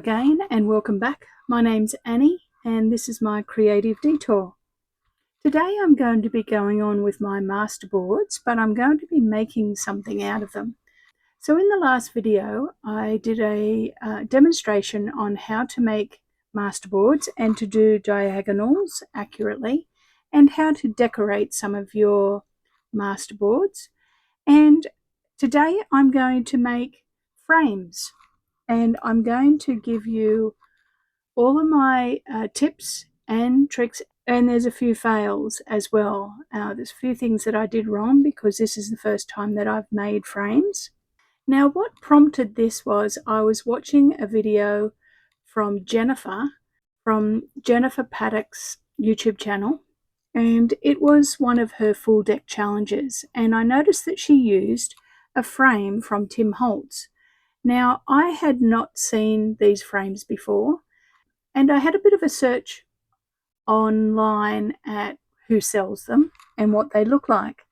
again and welcome back. My name's Annie and this is my creative detour. Today I'm going to be going on with my masterboards, but I'm going to be making something out of them. So in the last video I did a demonstration on how to make masterboards and to do diagonals accurately and how to decorate some of your masterboards. And today I'm going to make frames. And I'm going to give you all of my tips and tricks, and there's a few fails as well. There's a few things that I did wrong because this is the first time that I've made frames. Now what prompted this was I was watching a video from Jennifer Paddock's YouTube channel, and it was one of her full deck challenges, and I noticed that she used a frame from Tim Holtz. Now, I had not seen these frames before, and I had a bit of a search online at who sells them and what they look like.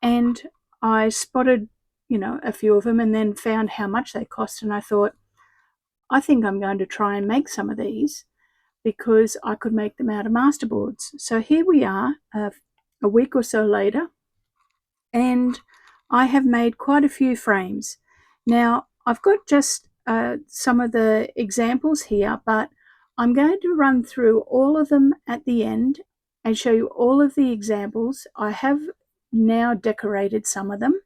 And I spotted, a few of them and then found how much they cost, and I thought, I think I'm going to try and make some of these because I could make them out of masterboards. So here we are, a week or so later, and I have made quite a few frames. Now, I've got just some of the examples here, but I'm going to run through all of them at the end and show you all of the examples. I have now decorated some of them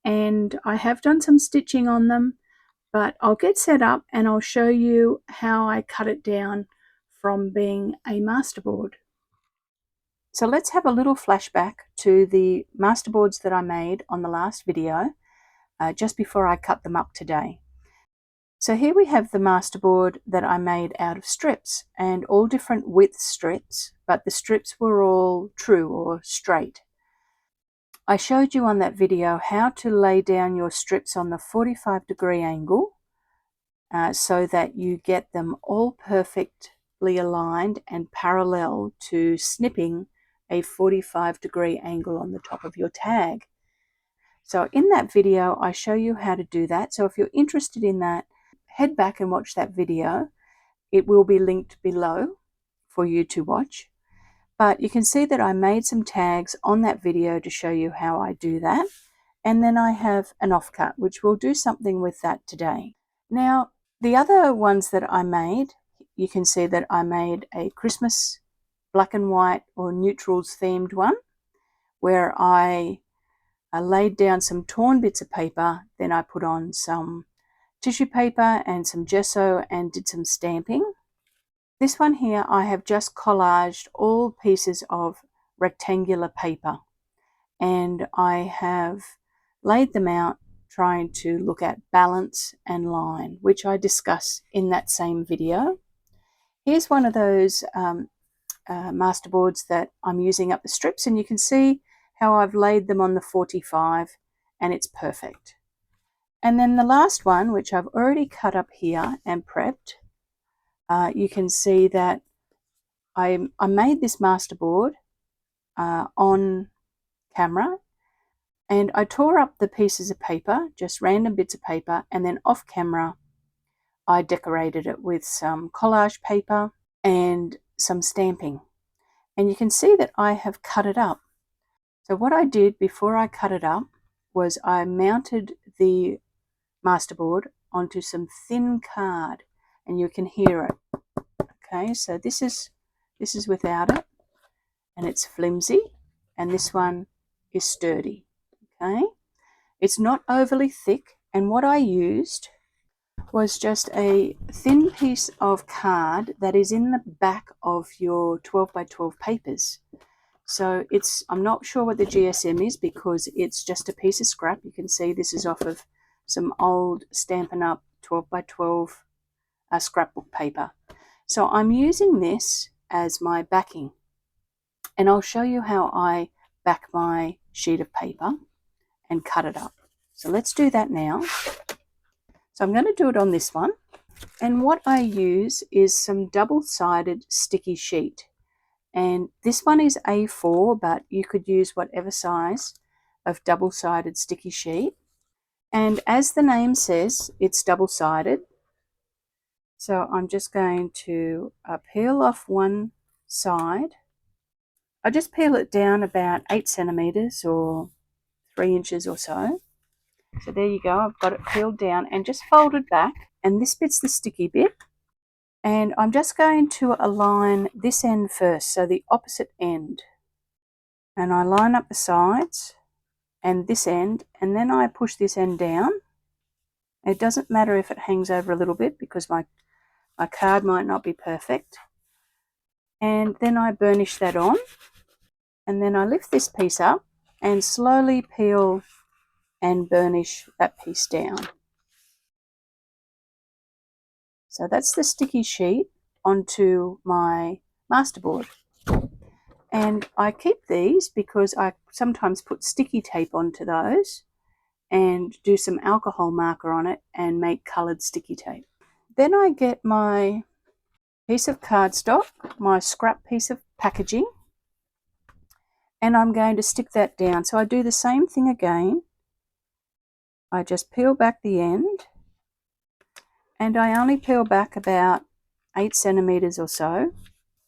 and I have done some stitching on them, but I'll get set up and I'll show you how I cut it down from being a masterboard. So let's have a little flashback to the masterboards that I made on the last video, just before I cut them up today. So here we have the masterboard that I made out of strips, and all different width strips, but the strips were all true or straight. I showed you on that video how to lay down your strips on the 45-degree angle so that you get them all perfectly aligned and parallel to snipping a 45-degree angle on the top of your tag. So in that video, I show you how to do that. So if you're interested in that, head back and watch that video. It will be linked below for you to watch. But you can see that I made some tags on that video to show you how I do that. And then I have an offcut, which we'll do something with that today. Now, the other ones that I made, you can see that I made a Christmas black and white or neutrals themed one where I laid down some torn bits of paper, then I put on some tissue paper and some gesso and did some stamping. This one here, I have just collaged all pieces of rectangular paper and I have laid them out trying to look at balance and line, which I discuss in that same video. Here's one of those masterboards that I'm using up the strips, and you can see how I've laid them on the 45 and it's perfect. And then the last one, which I've already cut up here and prepped, you can see that I made this masterboard on camera, and I tore up the pieces of paper, just random bits of paper, and then off camera I decorated it with some collage paper and some stamping. And you can see that I have cut it up. So what I did before I cut it up was I mounted the masterboard onto some thin card, and you can hear it. Okay, so this is without it, and it's flimsy, and this one is sturdy. Okay, it's not overly thick, and what I used was just a thin piece of card that is in the back of your 12 by 12 papers. So I'm not sure what the GSM is because it's just a piece of scrap. You can see this is off of some old Stampin' Up 12 by 12 scrapbook paper. So I'm using this as my backing, and I'll show you how I back my sheet of paper and cut it up. So let's do that now. So I'm going to do it on this one, and what I use is some double-sided sticky sheet, and this one is A4, but you could use whatever size of double-sided sticky sheet. And as the name says, it's double-sided, So I'm just going to peel off one side. I just peel it down about 8 centimeters or 3 inches or so. So there you go, I've got it peeled down and just folded back, and this bit's the sticky bit. And I'm just going to align this end first, so the opposite end. And I line up the sides and this end, and then I push this end down. It doesn't matter if it hangs over a little bit because my card might not be perfect. And then I burnish that on, and then I lift this piece up and slowly peel and burnish that piece down. So that's the sticky sheet onto my masterboard. And I keep these because I sometimes put sticky tape onto those and do some alcohol marker on it and make coloured sticky tape. Then I get my piece of cardstock, my scrap piece of packaging, and I'm going to stick that down. So I do the same thing again. I just peel back the end, and I only peel back about 8 centimeters or so,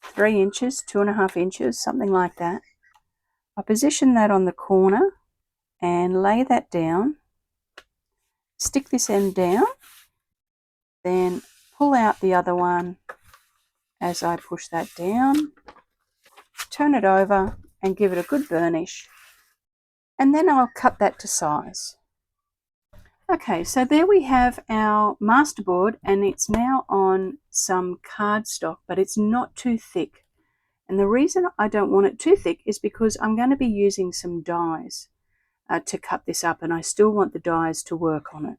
3 inches, 2.5 inches, something like that. I position that on the corner and lay that down, stick this end down, then pull out the other one as I push that down, turn it over and give it a good burnish, and then I'll cut that to size. Okay, so there we have our masterboard, and it's now on some cardstock, but it's not too thick. And the reason I don't want it too thick is because I'm going to be using some dies to cut this up, and I still want the dies to work on it.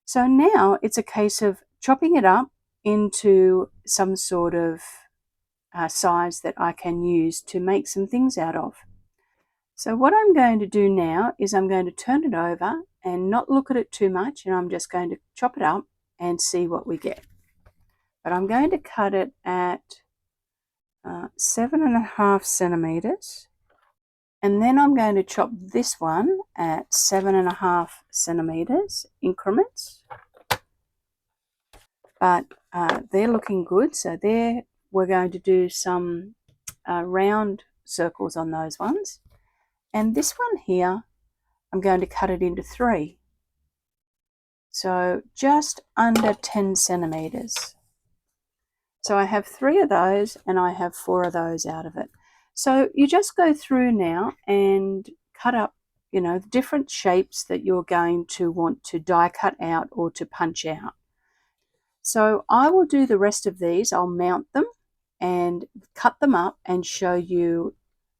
So now it's a case of chopping it up into some sort of size that I can use to make some things out of. So what I'm going to do now is I'm going to turn it over and not look at it too much, and I'm just going to chop it up and see what we get. But I'm going to cut it at 7.5 centimeters, and then I'm going to chop this one at 7.5 centimeters increments. But they're looking good, so there we're going to do some round circles on those ones. And this one here, I'm going to cut it into 3. So just under 10 centimeters. So I have 3 of those and I have 4 of those out of it. So you just go through now and cut up, you know, the different shapes that you're going to want to die cut out or to punch out. So I will do the rest of these. I'll mount them and cut them up and show you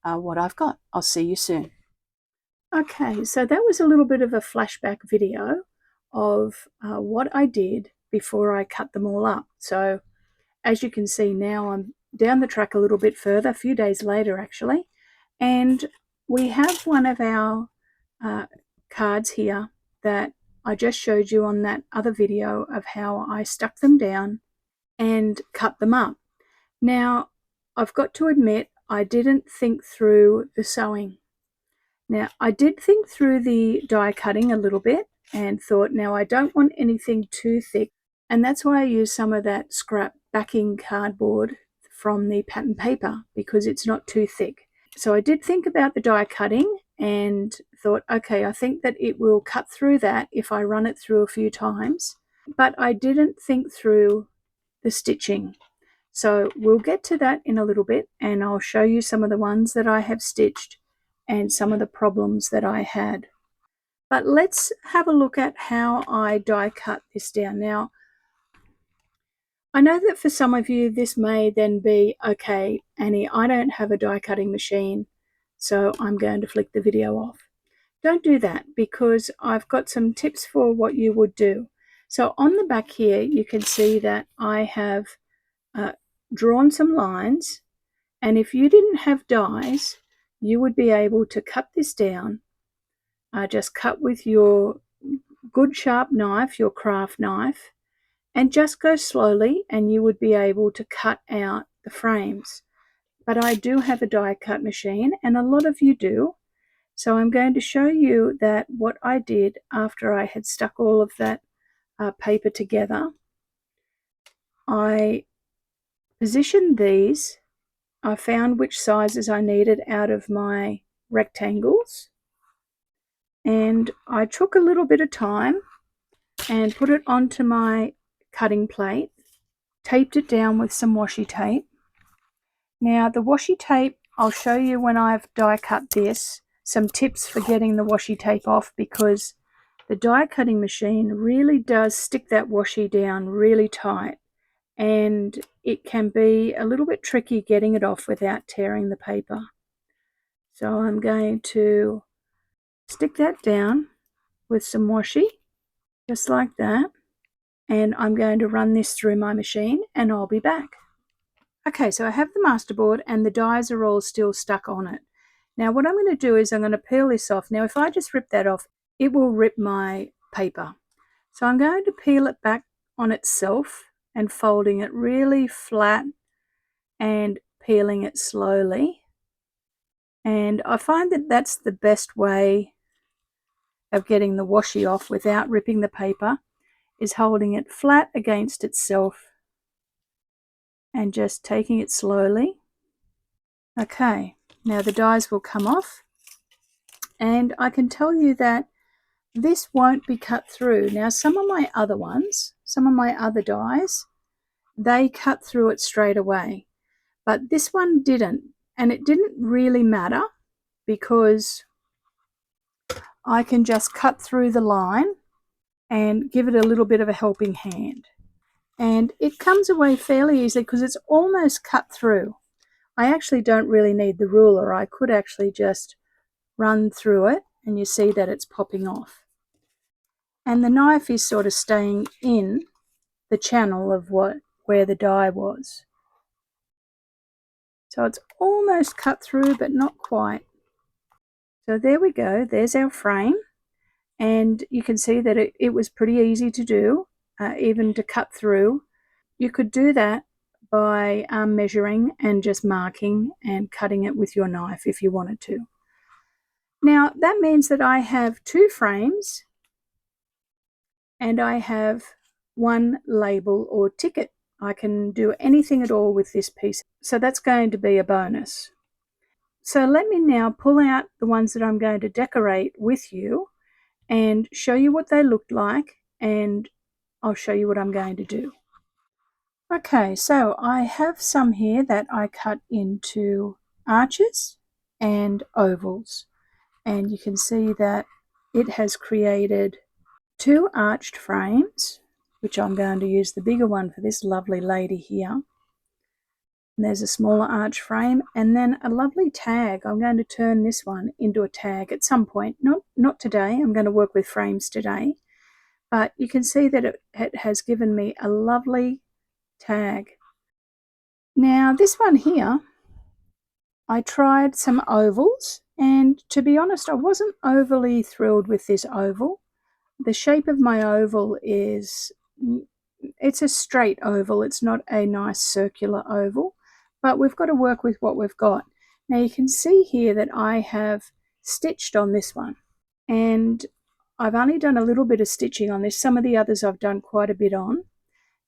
what I've got. I'll see you soon. Okay, so that was a little bit of a flashback video of what I did before I cut them all up. So as you can see now, I'm down the track a little bit further, a few days later actually, and we have one of our cards here that I just showed you on that other video of how I stuck them down and cut them up. Now, I've got to admit, I didn't think through the sewing. Now, I did think through the die cutting a little bit and thought, now I don't want anything too thick, and that's why I used some of that scrap backing cardboard from the pattern paper because it's not too thick. So I did think about the die cutting and thought, okay, I think that it will cut through that if I run it through a few times, but I didn't think through the stitching. So we'll get to that in a little bit, and I'll show you some of the ones that I have stitched and some of the problems that I had. But let's have a look at how I die cut this down. Now, I know that for some of you this may then be, okay, Annie, I don't have a die cutting machine, so I'm going to flick the video off. Don't do that, because I've got some tips for what you would do. So on the back here, you can see that I have drawn some lines, and if you didn't have dies, you would be able to cut this down. Just cut with your good sharp knife, your craft knife, and just go slowly, and you would be able to cut out the frames. But I do have a die cut machine, and a lot of you do. So I'm going to show you that what I did after I had stuck all of that paper together. I positioned these. I found which sizes I needed out of my rectangles, and I took a little bit of time and put it onto my cutting plate, taped it down with some washi tape. Now the washi tape, I'll show you when I've die cut this, some tips for getting the washi tape off, because the die cutting machine really does stick that washi down really tight, and it can be a little bit tricky getting it off without tearing the paper. So I'm going to stick that down with some washi, just like that, and I'm going to run this through my machine and I'll be back. Okay, so I have the masterboard and the dies are all still stuck on it. Now what I'm going to do is I'm going to peel this off. Now if I just rip that off, it will rip my paper. So I'm going to peel it back on itself and folding it really flat and peeling it slowly. And I find that that's the best way of getting the washi off without ripping the paper, is holding it flat against itself and just taking it slowly. Okay, now the dies will come off, and I can tell you that this won't be cut through. Now some of my other ones, some of my other dies, they cut through it straight away, but this one didn't, and it didn't really matter because I can just cut through the line and give it a little bit of a helping hand. And it comes away fairly easily because it's almost cut through. I actually don't really need the ruler. I could actually just run through it and you see that it's popping off. And the knife is sort of staying in the channel of where the die was. So it's almost cut through, but not quite. So there we go. There's our frame. And you can see that it was pretty easy to do, even to cut through. You could do that by measuring and just marking and cutting it with your knife if you wanted to. Now that means that I have 2 frames and I have 1 label or ticket. I can do anything at all with this piece, so that's going to be a bonus. So let me now pull out the ones that I'm going to decorate with you and show you what they look like, and I'll show you what I'm going to do. Okay, so I have some here that I cut into arches and ovals, and you can see that it has created 2 arched frames, which I'm going to use the bigger one for this lovely lady here. And there's a smaller arch frame, and then a lovely tag. I'm going to turn this one into a tag at some point, not today. I'm going to work with frames today, but you can see that it has given me a lovely tag. Now this one here, I tried some ovals, and to be honest, I wasn't overly thrilled with this oval. The shape of my oval is, it's a straight oval. It's not a nice circular oval, but we've got to work with what we've got. Now you can see here that I have stitched on this one, and I've only done a little bit of stitching on this. Some of the others I've done quite a bit on.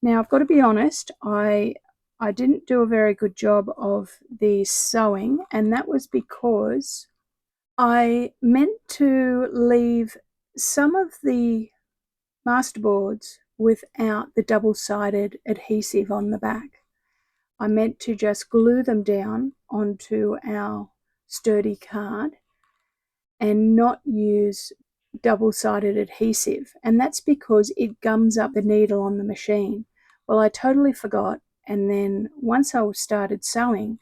Now I've got to be honest, I didn't do a very good job of the sewing, and that was because I meant to leave some of the masterboards without the double-sided adhesive on the back. I meant to just glue them down onto our sturdy card and not use double-sided adhesive, and that's because it gums up the needle on the machine. Well, I totally forgot, and then once I started sewing,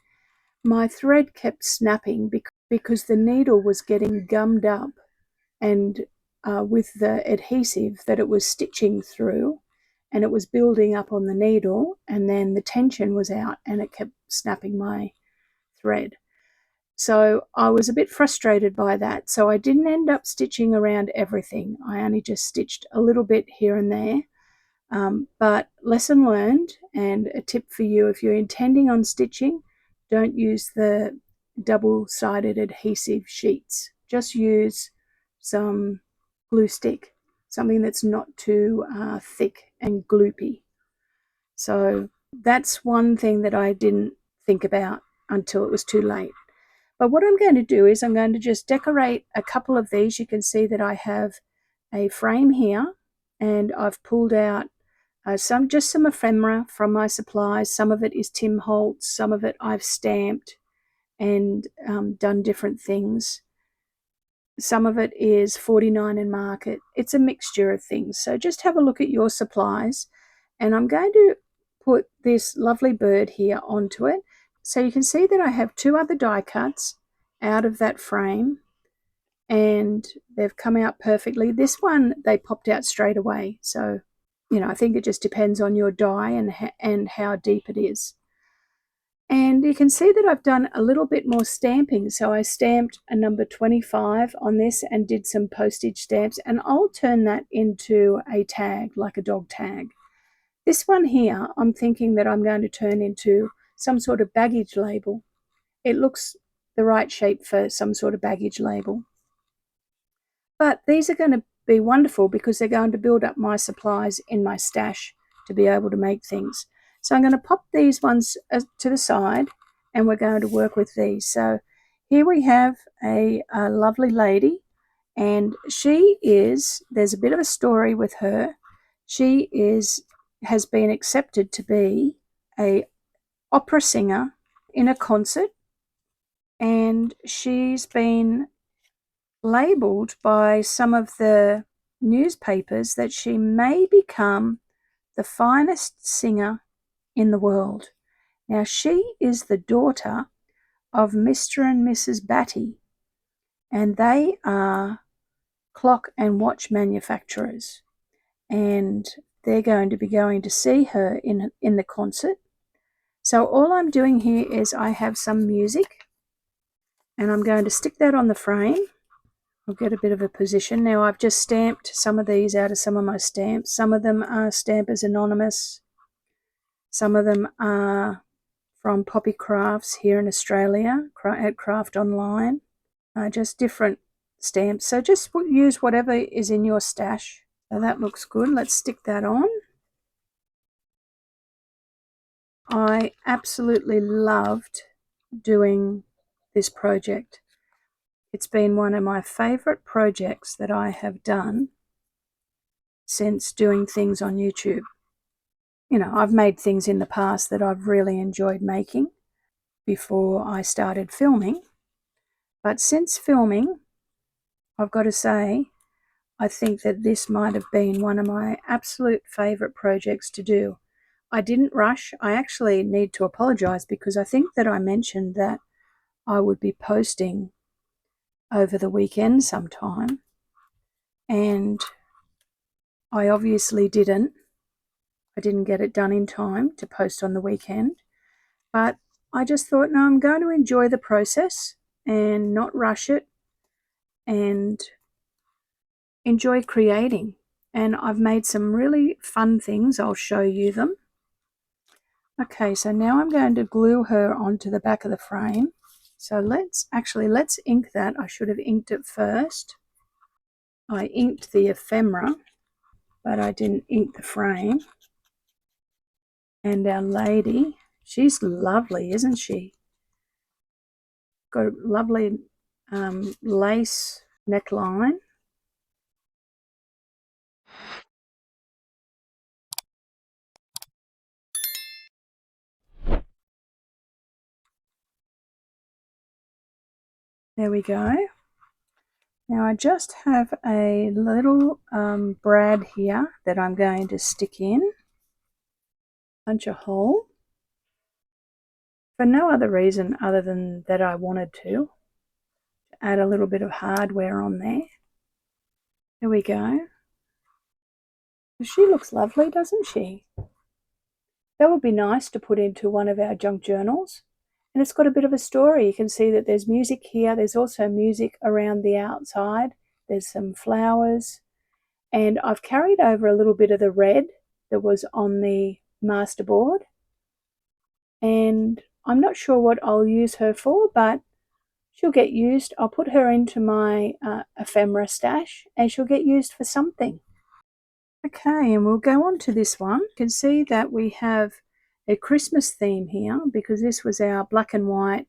my thread kept snapping because the needle was getting gummed up, and with the adhesive that it was stitching through, and it was building up on the needle, and then the tension was out and it kept snapping my thread. So I was a bit frustrated by that. So I didn't end up stitching around everything. I only just stitched a little bit here and there. But lesson learned, and a tip for you: if you're intending on stitching, don't use the double-sided adhesive sheets. Just use some glue stick, something that's not too thick and gloopy. So that's one thing that I didn't think about until it was too late. But what I'm going to do is I'm going to just decorate a couple of these. You can see that I have a frame here, and I've pulled out some ephemera from my supplies. Some of it is Tim Holtz, some of it I've stamped and done different things. Some of it is 49 in market. It's a mixture of things. So just have a look at your supplies. And I'm going to put this lovely bird here onto it. So you can see that I have two other die cuts out of that frame, and they've come out perfectly. This one, they popped out straight away. So, I think it just depends on your die and how deep it is. And you can see that I've done a little bit more stamping. So I stamped a number 25 on this and did some postage stamps, and I'll turn that into a tag, like a dog tag. This one here, I'm thinking that I'm going to turn into some sort of baggage label. It looks the right shape for some sort of baggage label. But these are going to be wonderful because they're going to build up my supplies in my stash to be able to make things. So I'm going to pop these ones to the side, and we're going to work with these. So here we have a lovely lady, and there's a bit of a story with her. She has been accepted to be a opera singer in a concert, and she's been labeled by some of the newspapers that she may become the finest singer in the world. Now, she is the daughter of Mr. and Mrs. Batty, and they are clock and watch manufacturers, and they're going to be going to see her in the concert. So all I'm doing here is I have some music, and I'm going to stick that on the frame. I'll get a bit of a position. Now I've just stamped some of these out of some of my stamps. Some of them are Stampers Anonymous. Some of them are from Poppy Crafts here in Australia at Craft Online. Just different stamps. So just use whatever is in your stash. So that looks good. Let's stick that on. I absolutely loved doing this project. It's been one of my favourite projects that I have done since doing things on YouTube. I've made things in the past that I've really enjoyed making before I started filming. But since filming, I've got to say, I think that this might have been one of my absolute favourite projects to do. I didn't rush. I actually need to apologise because I think that I mentioned that I would be posting over the weekend sometime, and I obviously didn't. I didn't get it done in time to post on the weekend, but I just thought, no, I'm going to enjoy the process and not rush it and enjoy creating. And I've made some really fun things. I'll show you them. Okay, so now I'm going to glue her onto the back of the frame. So let's ink that. I should have inked it first. I inked the ephemera, but I didn't ink the frame. And our lady, she's lovely, isn't she? Got a lovely lace neckline. There we go. Now I just have a little brad here that I'm going to stick in, punch a hole, for no other reason other than that I wanted to add a little bit of hardware on there. There we go. She looks lovely, doesn't she? That would be nice to put into one of our junk journals. And it's got a bit of a story. You can see that there's music here. There's also music around the outside. There's some flowers. And I've carried over a little bit of the red that was on the masterboard. And I'm not sure what I'll use her for, but she'll get used. I'll put her into my ephemera stash, and she'll get used for something. Okay, and we'll go on to this one. You can see that we have a Christmas theme here because this was our black and white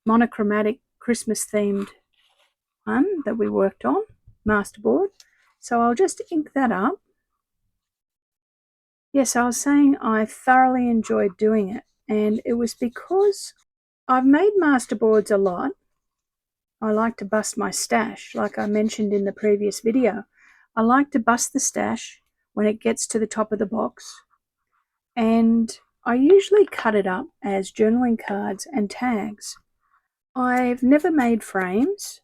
monochromatic Christmas themed one that we worked on, Masterboard. So I'll just ink that up. Yes, I was saying I thoroughly enjoyed doing it, and it was because I've made Masterboards a lot. I like to bust my stash, like I mentioned in the previous video. I like to bust the stash when it gets to the top of the box, and I usually cut it up as journaling cards and tags. I've never made frames,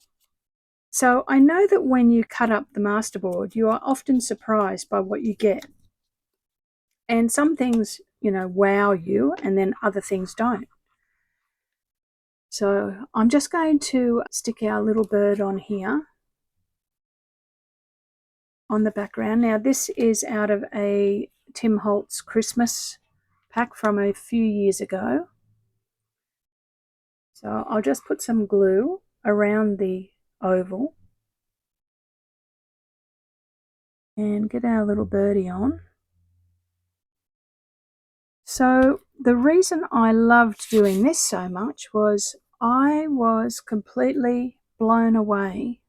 so I know that when you cut up the Masterboard, you are often surprised by what you get. And some things, wow you, and then other things don't. So I'm just going to stick our little bird on here on the background. Now this is out of a Tim Holtz Christmas pack from a few years ago. So I'll just put some glue around the oval and get our little birdie on. So the reason I loved doing this so much was I was completely blown away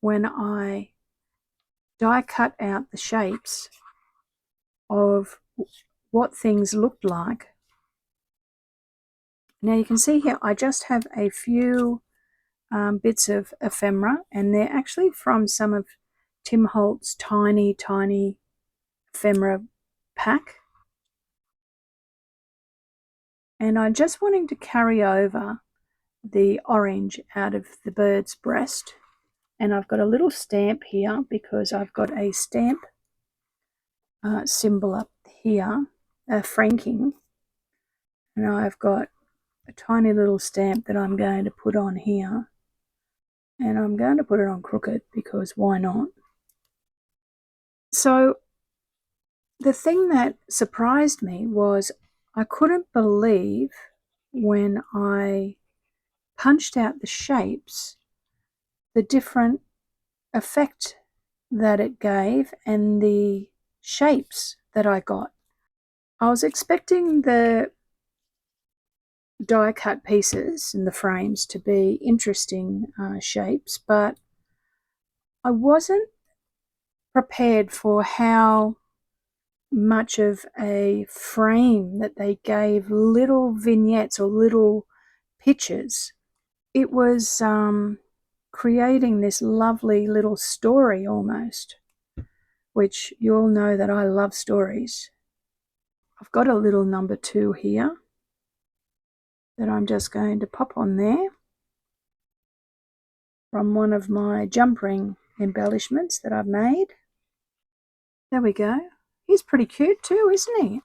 when I die cut out the shapes of what things looked like. Now you can see here I just have a few bits of ephemera, and they're actually from some of Tim Holt's tiny ephemera pack. And I'm just wanting to carry over the orange out of the bird's breast. And I've got a little stamp here because I've got a stamp symbol up here, franking. And I've got a tiny little stamp that I'm going to put on here. And I'm going to put it on crooked because why not? So the thing that surprised me was I couldn't believe when I punched out the shapes, the different effect that it gave and the shapes that I got. I was expecting the die cut pieces and the frames to be interesting shapes, but I wasn't prepared for how much of a frame that they gave little vignettes or little pictures. It was creating this lovely little story almost, which you all know that I love stories. I've got a little number 2 here that I'm just going to pop on there from one of my jump ring embellishments that I've made. There we go. He's pretty cute too, isn't he?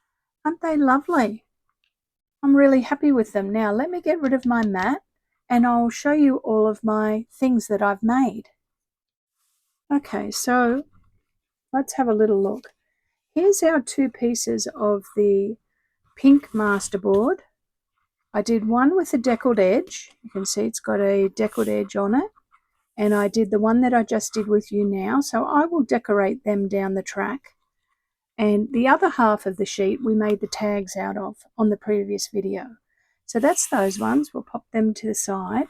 Aren't they lovely? I'm really happy with them. Now let me get rid of my mat and I'll show you all of my things that I've made. Okay, so let's have a little look. Here's our 2 pieces of the pink Masterboard. I did one with a deckled edge. You can see it's got a deckled edge on it. And I did the one that I just did with you now. So I will decorate them down the track. And the other half of the sheet we made the tags out of on the previous video. So that's those ones. We'll pop them to the side.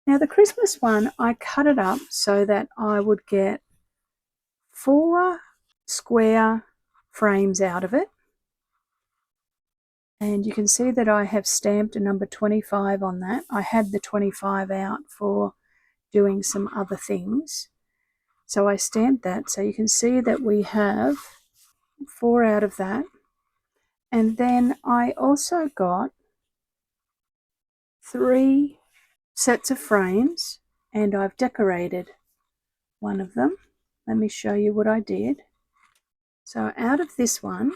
Now the Christmas one, I cut it up so that I would get 4 square frames out of it. And you can see that I have stamped a number 25 on that. I had the 25 out for doing some other things. So I stamped that. So you can see that we have 4 out of that. And then I also got 3 sets of frames, and I've decorated one of them. Let me show you what I did. So out of this one,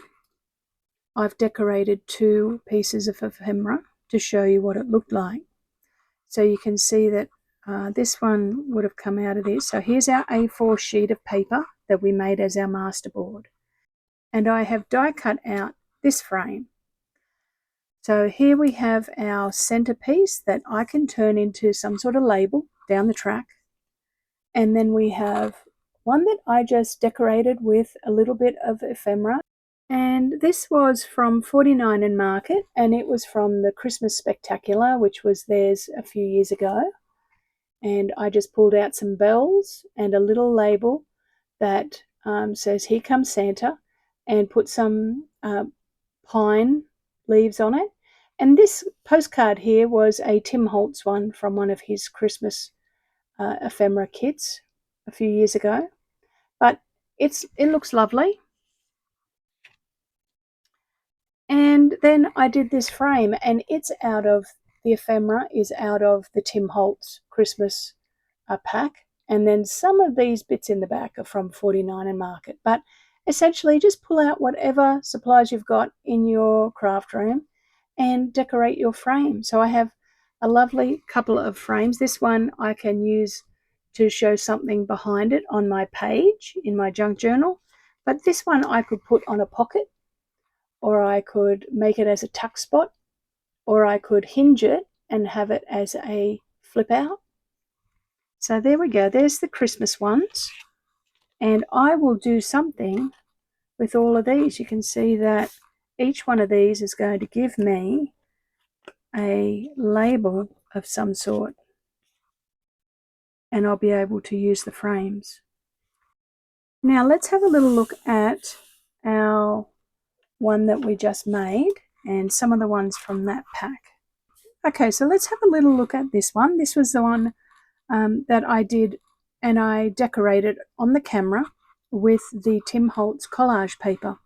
I've decorated 2 pieces of ephemera to show you what it looked like. So you can see that this one would have come out of this. So here's our A4 sheet of paper that we made as our Masterboard. And I have die cut out this frame. So here we have our centerpiece that I can turn into some sort of label down the track. And then we have one that I just decorated with a little bit of ephemera. And this was from 49 and Market, and it was from the Christmas Spectacular, which was theirs a few years ago. And I just pulled out some bells and a little label that says, "Here comes Santa," and put some pine leaves on it. And this postcard here was a Tim Holtz one from one of his Christmas ephemera kits a few years ago. But it looks lovely. And then I did this frame, and it's out of the ephemera is out of the Tim Holtz Christmas pack. And then some of these bits in the back are from 49 and Market. But essentially, just pull out whatever supplies you've got in your craft room and decorate your frame. So I have a lovely couple of frames. This one I can use to show something behind it on my page in my junk journal. But this one I could put on a pocket, or I could make it as a tuck spot, or I could hinge it and have it as a flip out. So there we go, there's the Christmas ones. And I will do something with all of these. You can see that each one of these is going to give me a label of some sort, and I'll be able to use the frames. Now let's have a little look at our one that we just made and some of the ones from that pack. Okay, so let's have a little look at this one. This was the one that I did, and I decorated on the camera with the Tim Holtz collage paper.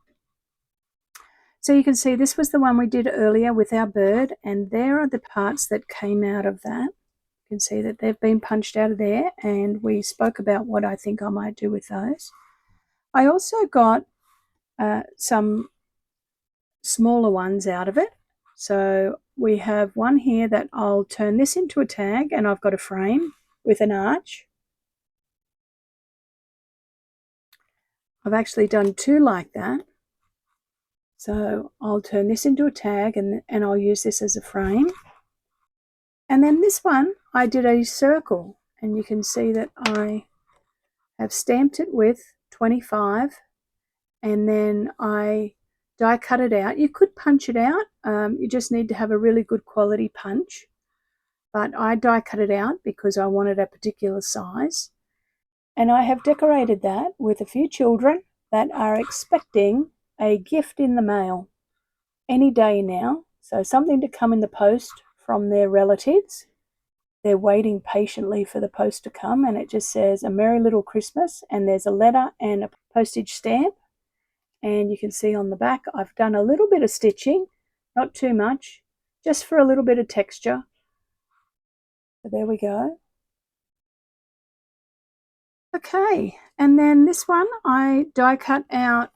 So you can see this was the one we did earlier with our bird, and there are the parts that came out of that. You can see that they've been punched out of there, and we spoke about what I think I might do with those. I also got some smaller ones out of it. So we have one here that I'll turn this into a tag, and I've got a frame with an arch. I've actually done two like that. So I'll turn this into a tag, and I'll use this as a frame. And then this one, I did a circle, and you can see that I have stamped it with 25, and then I die cut it out. You could punch it out. You just need to have a really good quality punch. But I die cut it out because I wanted a particular size. And I have decorated that with a few children that are expecting a gift in the mail any day now. So something to come in the post from their relatives. They're waiting patiently for the post to come, and it just says "A Merry Little Christmas," and there's a letter and a postage stamp. And you can see on the back I've done a little bit of stitching, not too much, just for a little bit of texture. So there we go. Okay, and then this one I die cut out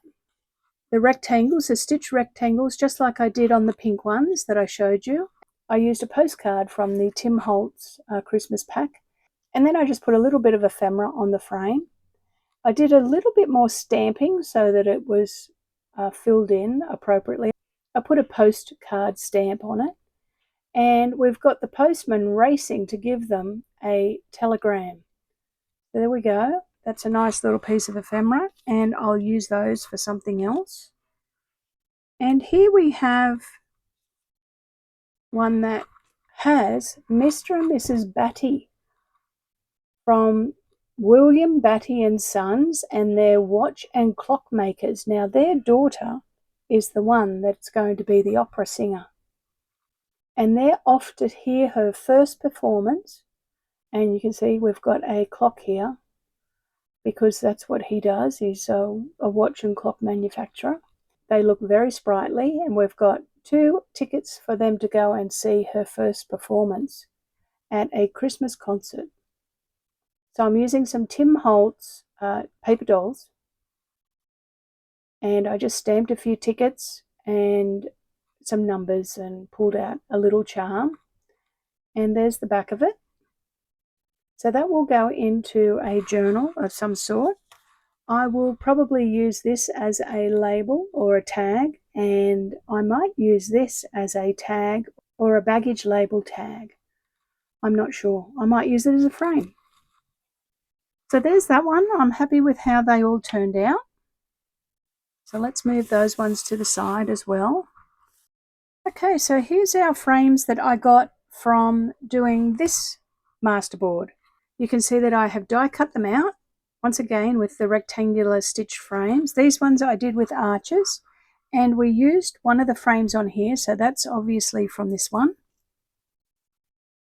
the rectangles, the stitch rectangles, just like I did on the pink ones that I showed you. I used a postcard from the Tim Holtz Christmas pack, and then I just put a little bit of ephemera on the frame. I did a little bit more stamping so that it was filled in appropriately. I put a postcard stamp on it, and we've got the postman racing to give them a telegram. So there we go. That's a nice little piece of ephemera, and I'll use those for something else. And here we have one that has Mr. and Mrs. Batty from William Batty and Sons and their watch and clock makers. Now their daughter is the one that's going to be the opera singer, and they're off to hear her first performance. And you can see we've got a clock here because that's what he does. He's a watch and clock manufacturer. They look very sprightly, and we've got 2 tickets for them to go and see her first performance at a Christmas concert. So I'm using some Tim Holtz paper dolls, and I just stamped a few tickets and some numbers and pulled out a little charm, and there's the back of it. So that will go into a journal of some sort. I will probably use this as a label or a tag, and I might use this as a tag or a baggage label tag. I'm not sure. I might use it as a frame. So there's that one. I'm happy with how they all turned out. So let's move those ones to the side as well. Okay, so here's our frames that I got from doing this masterboard. You can see that I have die cut them out, once again with the rectangular stitch frames. These ones I did with arches, and we used one of the frames on here, so that's obviously from this one.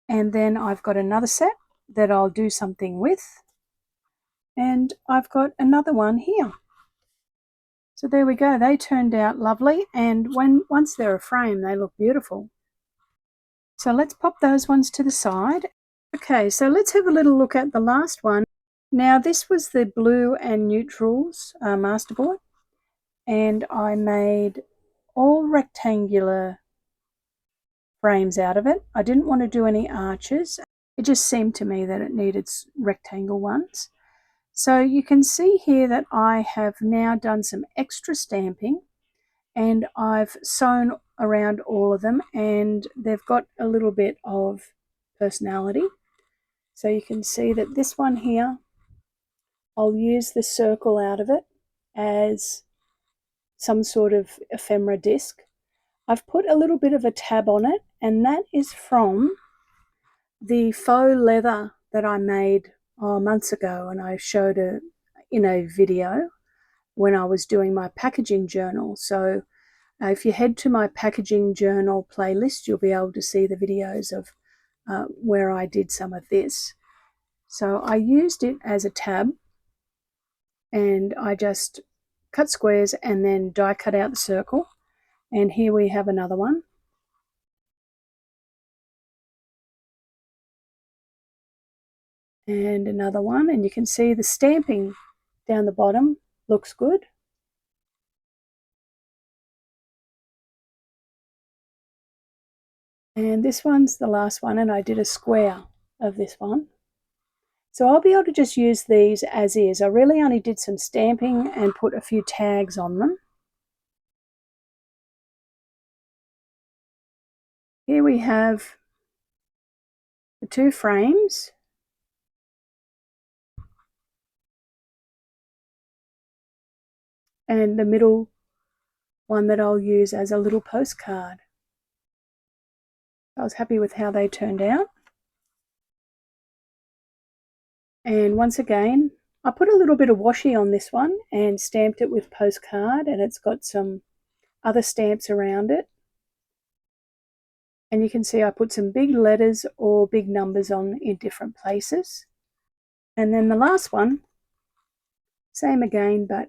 And then I've got another set that I'll do something with, and I've got another one here. So there we go, they turned out lovely, and once they're a frame they look beautiful. So let's pop those ones to the side. Okay, so let's have a little look at the last one. Now this was the blue and neutrals masterboard, and I made all rectangular frames out of it. I didn't want to do any arches. It just seemed to me that it needed rectangle ones. So you can see here that I have now done some extra stamping, and I've sewn around all of them, and they've got a little bit of personality. So you can see that this one here, I'll use the circle out of it as some sort of ephemera disc. I've put a little bit of a tab on it, and that is from the faux leather that I made months ago, and I showed it in a video when I was doing my packaging journal. So if you head to my packaging journal playlist, you'll be able to see the videos of where I did some of this. So I used it as a tab, and I just cut squares and then die cut out the circle. And here we have another one. And another one, and you can see the stamping down the bottom looks good. And this one's the last one, and I did a square of this one. So I'll be able to just use these as is. I really only did some stamping and put a few tags on them. Here we have the two frames. And the middle one that I'll use as a little postcard. I was happy with how they turned out. And once again, I put a little bit of washi on this one and stamped it with postcard, and it's got some other stamps around it. And you can see I put some big letters or big numbers on in different places. And then the last one, same again, but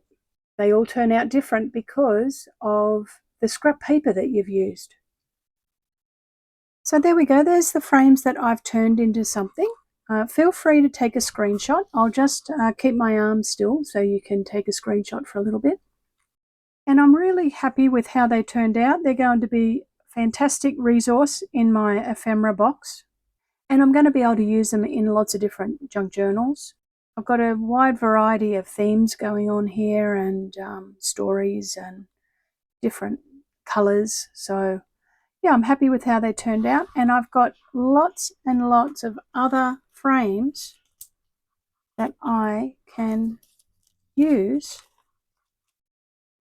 they all turn out different because of the scrap paper that you've used. So there we go, there's the frames that I've turned into something. Feel free to take a screenshot. I'll just keep my arm still so you can take a screenshot for a little bit. And I'm really happy with how they turned out. They're going to be a fantastic resource in my ephemera box. And I'm going to be able to use them in lots of different junk journals. I've got a wide variety of themes going on here, and stories and different colours. So yeah, I'm happy with how they turned out, and I've got lots and lots of other frames that I can use.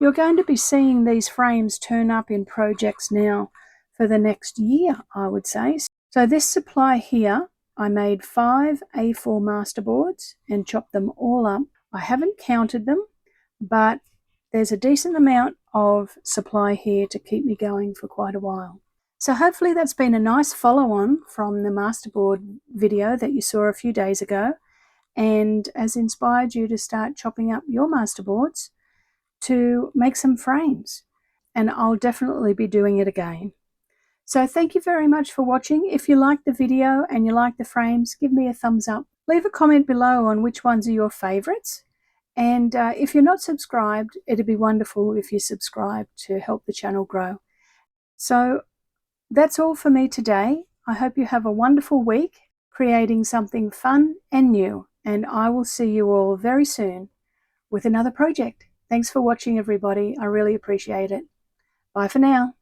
You're going to be seeing these frames turn up in projects now for the next year, I would say. So this supply here, I made 5 A4 masterboards and chopped them all up. I haven't counted them, but there's a decent amount of supply here to keep me going for quite a while. So hopefully that's been a nice follow-on from the masterboard video that you saw a few days ago, and has inspired you to start chopping up your masterboards to make some frames. And I'll definitely be doing it again. So thank you very much for watching. If you liked the video and you like the frames, give me a thumbs up. Leave a comment below on which ones are your favorites. And if you're not subscribed, it'd be wonderful if you subscribe to help the channel grow. So that's all for me today. I hope you have a wonderful week creating something fun and new, and I will see you all very soon with another project. Thanks for watching, everybody. I really appreciate it. Bye for now.